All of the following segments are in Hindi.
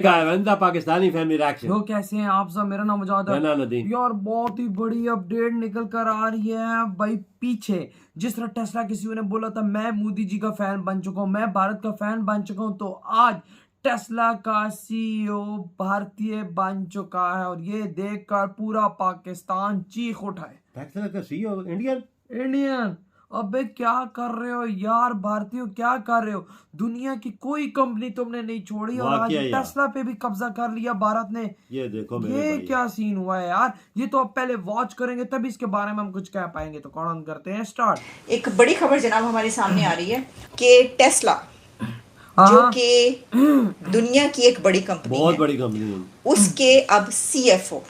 Pakistani family reaction. तो कैसे हैं आप सब? मेरा नाम मुजाद है यार। बहुत ही बड़ी अपडेट निकल कर आ रही है भाई। पीछे जिस तरह टेस्ला किसी ने बोला था मैं मोदी जी का फैन बन चुका हूँ, मैं भारत का फैन बन चुका हूँ, तो आज टेस्ला का सीईओ भारतीय बन चुका है और ये देखकर पूरा पाकिस्तान चीख उठाए। टेस्ला का सीईओ इंडियन अबे क्या कर रहे हो यार भारतीयों, क्या कर रहे हो? दुनिया की कोई कंपनी तुमने नहीं छोड़ी और आज टेस्ला पे भी कब्जा कर लिया भारत ने। ये देखो ये क्या सीन हुआ है यार। ये तो अब पहले वॉच करेंगे तभी इसके बारे में हम कुछ कह पाएंगे। तो कौन करते हैं स्टार्ट। एक बड़ी खबर जनाब हमारे सामने आ रही है कि टेस्ला जो कि दुनिया की एक बड़ी कंपनी बहुत बड़ी कंपनी है, उसके अब सीएफओ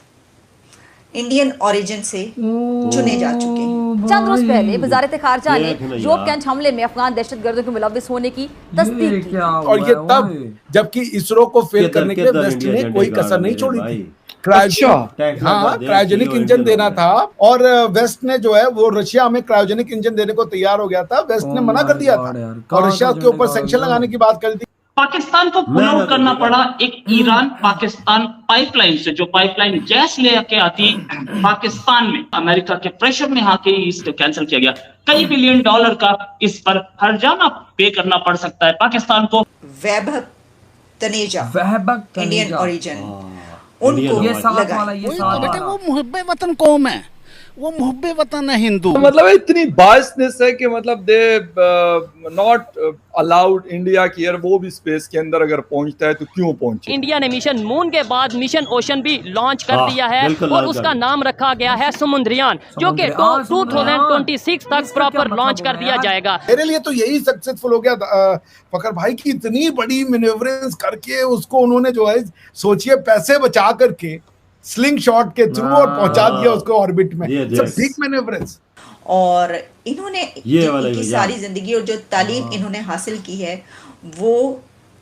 इंडियन ओरिजिन से चुने जा चुके हैं। चंद रोज पहले वजारत खारजा ने जोब कैंट हमले में अफगान दहशतगर्दों के मुलविस होने की तस्दीक की और ये तब जबकि इसरो को फेल करने के लिए वेस्ट ने कोई कसर नहीं छोड़ी थी। क्रायोजेनिक इंजन देना था और वेस्ट ने जो है वो रशिया में क्रायोजेनिक इंजन देने को तैयार हो गया था। वेस्ट ने मना कर दिया था और रशिया के ऊपर सैंक्शन लगाने की बात कर दी। पाकिस्तान को पुल आउट करना पड़ा एक ईरान पाकिस्तान पाइपलाइन से, जो पाइपलाइन गैस लेके आती पाकिस्तान में। अमेरिका के प्रेशर में आके इसको कैंसिल किया गया। कई बिलियन डॉलर का इस पर हर्जाना पे करना पड़ सकता है पाकिस्तान को। वैभव तनेजा इंडियन ओरिजिन उनको ये साथ वाला बेटे वो मुहब्बे वतन कौम है, वो मुहब्बे वतन है हिंदू। मतलब इतनी बायसनेस है कि मतलब दे नॉट अलाउड इंडिया की यार वो भी स्पेस के अंदर अगर पहुंचता है तो क्यों पहुंचे। इंडिया ने मिशन मून के बाद मिशन ओशन भी लॉन्च कर दिया है और उसका नाम रखा गया है समुद्रयान, जो कि 2026 तक प्रॉपर लॉन्च कर दिया जाएगा। मेरे लिए तो यही सक्सेसफुल हो गया फकर भाई की इतनी बड़ी मैन्युवरेंस करके उसको उन्होंने जो है सोचिए पैसे बचा करके स्लिंग शॉट के थ्रू और पहुंचा दिया उसको ऑर्बिट में। ठीक मैन्युवरेंस। और इन्होंने इनकी सारी जिंदगी और जो तालीम इन्होंने हासिल की है वो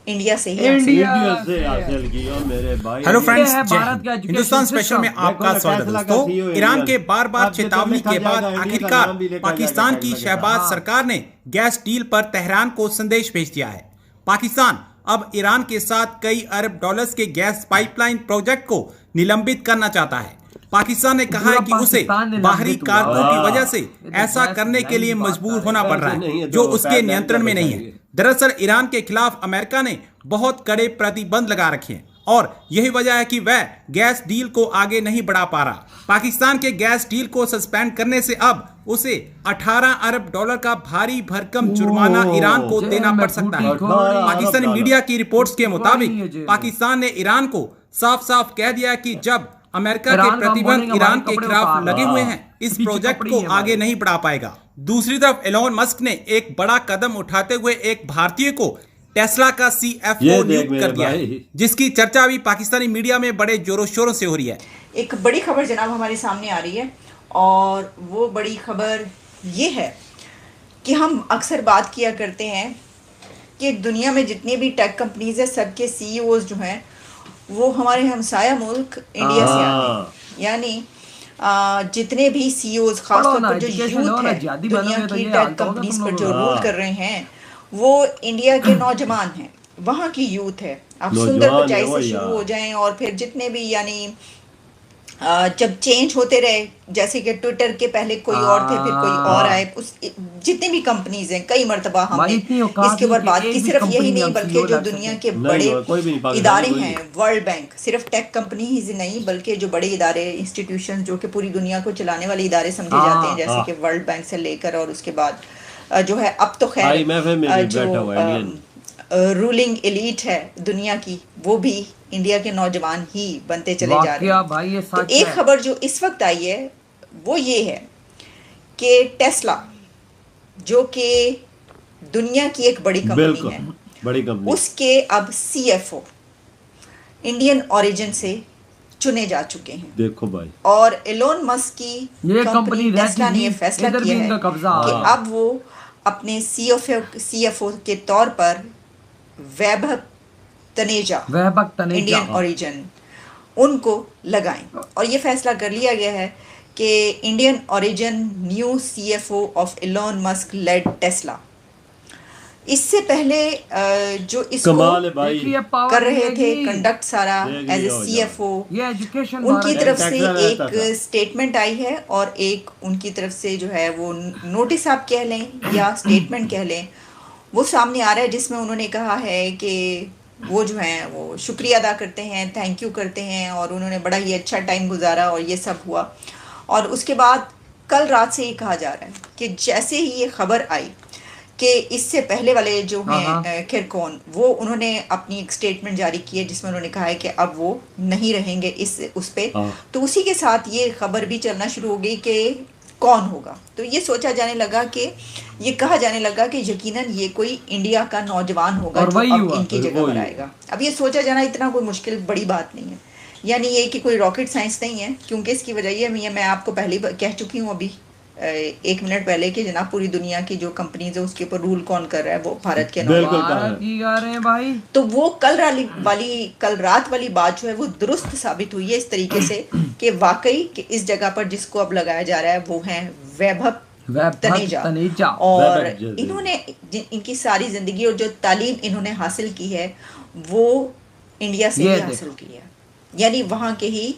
इंडिया से ही हासिल की। और मेरे भाई हेलो फ्रेंड्स, हिंदुस्तान स्पेशल में आपका स्वागत है दोस्तों। ईरान के बार बार चेतावनी के बाद आखिरकार पाकिस्तान की शहबाज सरकार ने गैस डील पर तेहरान को संदेश भेज दिया है। पाकिस्तान अब ईरान के साथ कई अरब डॉलर्स के गैस पाइपलाइन प्रोजेक्ट को निलंबित करना चाहता है। पाकिस्तान ने कहा है कि उसे बाहरी कारकों की वजह से ऐसा करने के लिए मजबूर होना पड़ रहा है जो उसके नियंत्रण में नहीं है। दरअसल ईरान के खिलाफ अमेरिका ने बहुत कड़े प्रतिबंध लगा रखे हैं और यही वजह है कि वह गैस डील को आगे नहीं बढ़ा पा रहा। पाकिस्तान के गैस डील को सस्पेंड करने से अब उसे 18 अरब डॉलर का भारी भरकम जुर्माना ईरान को देना पड़ सकता है। पाकिस्तानी मीडिया की रिपोर्ट्स के मुताबिक पाकिस्तान ने ईरान को साफ साफ कह दिया कि जब अमेरिका के प्रतिबंध ईरान के खिलाफ लगे हुए हैं, इस प्रोजेक्ट को आगे नहीं बढ़ा पाएगा। दूसरी तरफ एलोन मस्क ने एक बड़ा कदम उठाते हुए एक भारतीय को टेस्ला का सीएफओ नियुक्त कर दिया है, जिसकी चर्चा भी पाकिस्तानी मीडिया में बड़े जोरों शोरों से हो रही है। एक बड़ी खबर जनाब हमारे सामने आ रही है और वो बड़ी खबर ये है कि हम अक्सर बात किया करते हैं कि दुनिया में जितनी भी टेक कंपनीज है सबके सीईओज जो हैं वो हमारे हमसाया मुल्क इंडिया से आते हैं। यानी जितने भी सीईओज खासतौर पर जो यूथ है दुनिया की टेक कंपनीज पर जो रूल कर रहे हैं वो इंडिया के नौजवान हैं, वहाँ की यूथ है। आप सुंदर पिचाई से शुरू हो जाएं और फिर जितने भी यानी जब चेंज होते रहे, जैसे कि ट्विटर के पहले कोई और थे फिर कोई और आए, उस जितनी भी कंपनीज हैं कई मरतबा हमने इसके ऊपर बात की। सिर्फ यही नहीं बल्कि जो दुनिया के बड़े इदारे हैं, वर्ल्ड बैंक, सिर्फ टेक कंपनी ही नहीं बल्कि जो बड़े इदारे इंस्टीट्यूशन जो कि पूरी दुनिया को चलाने वाले इदारे समझे जाते हैं, जैसे कि वर्ल्ड बैंक से लेकर और उसके बाद जो है अब तो खैर जो रूलिंग एलीट है दुनिया की वो भी इंडिया के नौजवान ही बनते चले जा रहे हैं। भाई ये तो एक खबर जो इस वक्त आई है वो ये है कि टेस्ला जो कि दुनिया की एक बड़ी कंपनी है, उसके अब सीएफओ इंडियन ओरिजिन से चुने जा चुके हैं। देखो भाई, और एलोन मस्क की ये कंपनी टेस्ला ने ये फैसला किया है कि अब वो अपने सीएफओ के तौर पर वैभव तनेजा इंडियन ओरिजिन उनको लगाएं। और ये फैसला कर लिया गया है कि Indian origin new CFO of Elon Musk led Tesla. इससे पहले जो इसको कर रहे थे कंडक्ट सारा एज ए CFO, उनकी तरफ से एक स्टेटमेंट आई है और एक उनकी तरफ से जो है वो नोटिस आप कह लें या स्टेटमेंट कह लें, वो सामने आ रहा है, जिसमें उन्होंने कहा है कि वो जो है वो शुक्रिया अदा करते हैं, थैंक यू करते हैं और उन्होंने बड़ा ही अच्छा टाइम गुजारा और ये सब हुआ। और उसके बाद कल रात से ये कहा जा रहा है कि जैसे ही ये खबर आई कि इससे पहले वाले जो हैं खिरकौन, वो उन्होंने अपनी एक स्टेटमेंट जारी की है जिसमें उन्होंने कहा है कि अब वो नहीं रहेंगे इस उस पे। तो उसी के साथ ये खबर भी चलना शुरू हो गई कि कौन होगा। तो ये सोचा जाने लगा कि ये कहा जाने लगा कि यकीनन ये कोई इंडिया का नौजवान होगा जो अब इनकी जगह पर आएगा। अब ये सोचा जाना इतना कोई मुश्किल बड़ी बात नहीं है, यानी ये कि कोई रॉकेट साइंस नहीं है, क्योंकि इसकी वजह ये मैं आपको पहले कह चुकी हूँ अभी 1 मिनट पहले कि जनाब पूरी दुनिया की जो कंपनीज है उसके ऊपर रूल कौन कर रहा है, वो भारत के नौजवान भाई। तो वो कल रात वाली बात जो है वो दुरुस्त साबित हुई है इस तरीके से कि वाकई कि इस जगह पर जिसको अब लगाया जा रहा है वो है वैभव तनेजा। और इन्होंने इनकी सारी जिंदगी और जो तालीम इन्होंने हासिल की है वो इंडिया से ही हासिल की है, यानी वहाँ के ही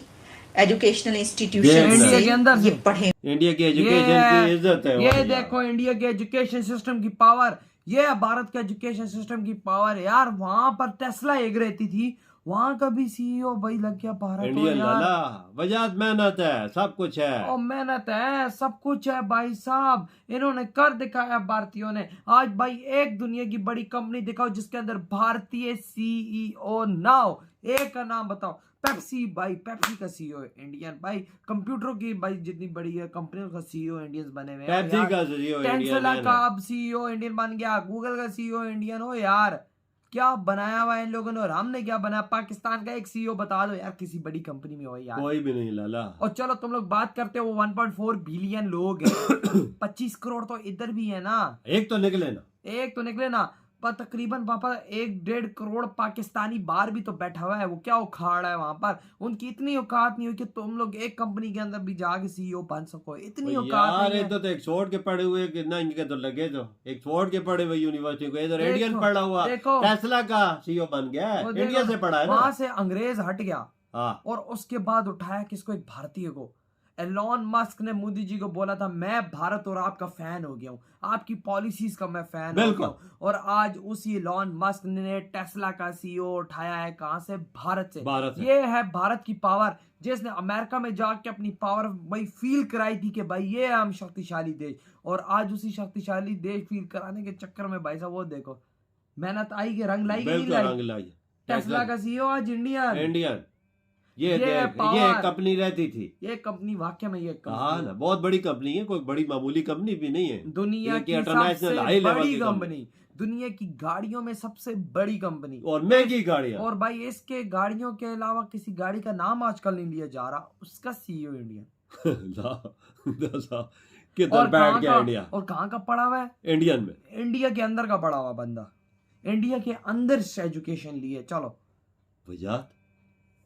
एजुकेशनल इंस्टीट्यूशन से ये पढ़े। इंडिया की एजुकेशन की इज्जत है। ये देखो इंडिया के एजुकेशन सिस्टम की पावर, ये भारत के एजुकेशन सिस्टम की पावर है यार। वहाँ पर टेस्ला एक रहती थी, वहाँ का भी CEO भाई लग गया भारत। इंडियन लाला वजात मेहनत है, सब कुछ है और मेहनत है, सब कुछ है भाई साहब। इन्होंने कर दिखाया भारतीयों ने। आज भाई एक दुनिया की बड़ी कंपनी दिखाओ जिसके अंदर भारतीय CEO ना हो, एक का नाम बताओ। पेप्सी भाई, पेप्सी का CEO इंडियन भाई। कंप्यूटरों की भाई जितनी बड़ी है कंपनियों का CEO इंडियंस बने हुए हैं। पेप्सी का CEO टेस्ला का अब CEO इंडियन बन गया, गूगल का CEO इंडियन हो यार। क्या बनाया हुआ है इन लोगों ने और हमने क्या बनाया। पाकिस्तान का एक CEO बता दो यार किसी बड़ी कंपनी में हो यार, कोई भी नहीं लाला। और चलो तुम लोग बात करते हो 1.4 बिलियन लोग हैं 25 करोड़ तो इधर भी है ना, एक तो निकले ना। पर तकरीबन पापा 1.5 करोड़ पाकिस्तानी बाहर भी तो बैठा हुआ है, वो क्या उखाड़ है वहां पर। उनकी इतनी औकात नहीं हुई कि तुम लोग एक कंपनी के अंदर भी जाके CEO बन सको, इतनी औकात नहीं है। तो एक छोड़ के पड़े हुए कितना इनके तो लगे, तो एक छोड़ के पड़े हुए यूनिवर्सिटी को, इधर इंडियन पढ़ा हुआ टेस्ला का CEO बन गया, इंडिया से पढ़ा है ना। वहां से अंग्रेज हट गया और उसके बाद उठाया किसको, एक भारतीय को। एलॉन मस्क ने मोदी जी को बोला था मैं भारत और आपका फैन हो गया हूँ, आपकी पॉलिसीज का मैं फैन हो गया हूँ। और आज उसी एलॉन मस्क ने टेस्ला का CEO उठाया है कहाँ से, भारत से। ये है भारत की पावर, जिसने अमेरिका में जाके अपनी पावर भाई फील कराई थी कि भाई ये हम शक्तिशाली देश। और आज उसी शक्तिशाली देश फील कराने के चक्कर में भाई साहब वो देखो मेहनत आई कि रंग लाई। टेस्ला का CEO आज इंडियन। ये कंपनी रहती थी, ये कंपनी वाकई में ये कंपनी ना बहुत बड़ी कंपनी है, कोई बड़ी मामूली कंपनी भी नहीं है। दुनिया की इंटरनेशनल हाई लेवल की कंपनी, दुनिया की गाड़ियों में सबसे बड़ी कंपनी और महंगी गाड़ियां। और भाई इसके गाड़ियों के अलावा किसी गाड़ी का नाम आजकल नहीं लिया जा रहा, उसका CEO इंडियन। किधर बैठ गया इंडिया, और कहाँ का पड़ा हुआ है, इंडियन में, इंडिया के अंदर का पड़ा हुआ बंदा, इंडिया के अंदर से एजुकेशन लिए। चलो वजात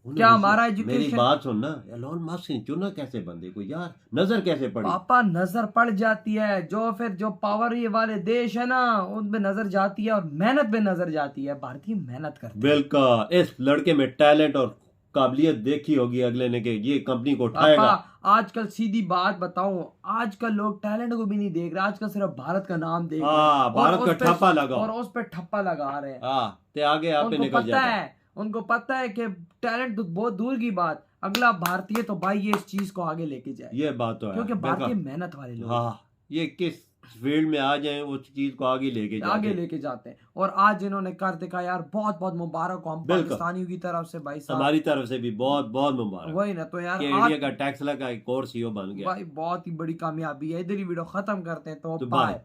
क्या हमारा एजुकेशन, मेरी बात सुनना, एलॉन मस्क ने चुना कैसे बंदे को यार, नजर कैसे पड़ी पापा, नजर पड़ जाती है। जो पावर ये वाले देश है ना उनपे नजर जाती है और मेहनत पे नजर जाती है। भारतीय मेहनत करते हैं। बिल्कुल, इस लड़के में टैलेंट और काबिलियत देखी होगी अगले ने कि ये कंपनी को उठाएगा। आजकल सीधी बात बताऊं, आजकल लोग टैलेंट को भी नहीं देख रहे, आजकल सिर्फ भारत का नाम देख रहे हैं, भारत का ठप्पा लगा और उस पर ठप्पा लगा रहे हैं। आगे आपे निकल जाता है। उनको पता है कि टैलेंट तो बहुत दूर की बात, अगला भारतीय तो भाई ये इस चीज को आगे लेके जाए। ये बात तो है, क्योंकि भारतीय मेहनत वाले लोग ये किस फील्ड में आ जाए उस चीज को आगे लेके जाते हैं। और आज इन्होंने कर दिखा यार, बहुत बहुत मुबारक हो हम पाकिस्तानियों की तरफ से भाई साहब, हमारी तरफ से भी बहुत बहुत मुबारक। वही ना, तो यार इंडिया का टेस्ला का एक और CEO बन गया भाई, बहुत ही बड़ी कामयाबी है। इधर ही वीडियो खत्म करते हैं, तो बाय।